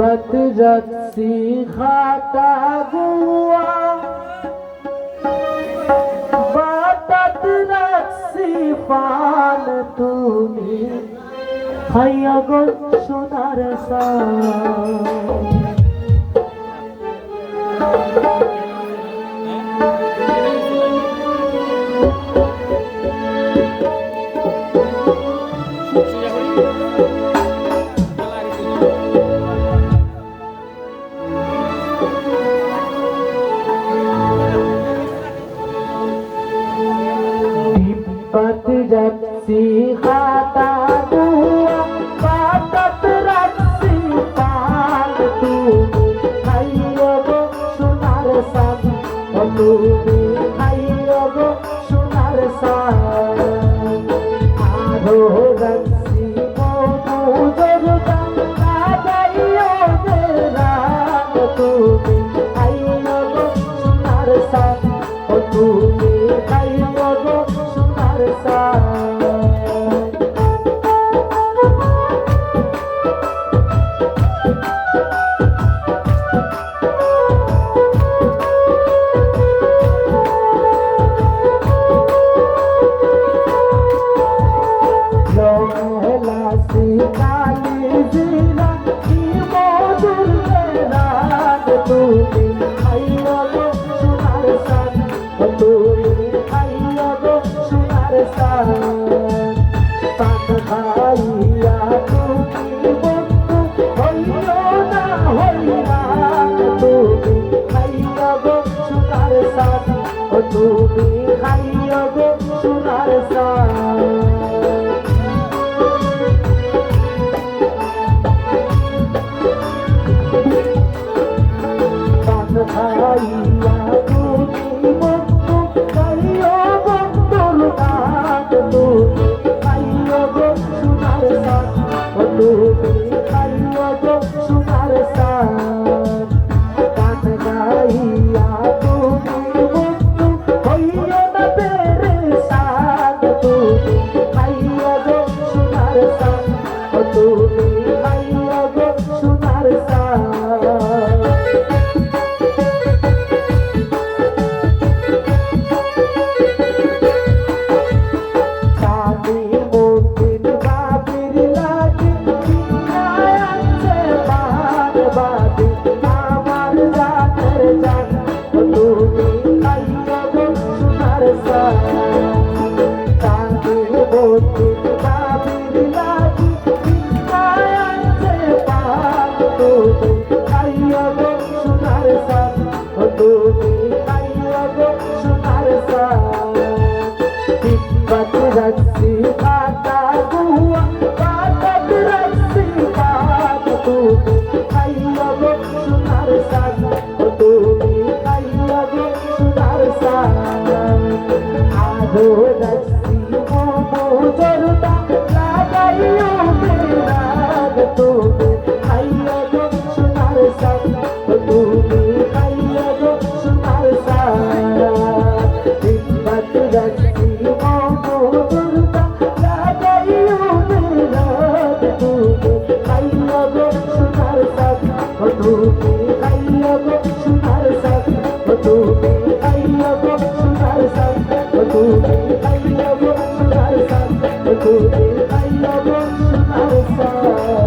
हिम्मत रखसी खाता गुआ बातत रखसी पान तुमी खाइया गो सोनार सा रखसी खाता दुआ बातत रखसी पान तुमी खाइयो गो सोनार सान तुमी खाइयो गो सोनार सान आरो रखसी मोनू जरदा लागाइयो देरान तुमी खाइयो गो सोनार सान तुमी खाइयो गो सोनार सान তুমি খাইয়া গো সোনার सान পান খাইয়া তুমি বন্ধু খাইয়া বন্ধুর ডাক তুমি খাইয়া গো সোনার सान তুমি খাইয়া গো সোনার सान পান খাইয়া रखसी खाता गुआ बातत रखसी पान तुमी खाइया गो सोनार सान तुमी खाइया गो सोनार सान आरो रखसी मोमो जरदा लागाइयो देरान तुमी खाइया गो सोनार सान तुमी खाइया गो सोनार सान हिम्मत रखसी I love you,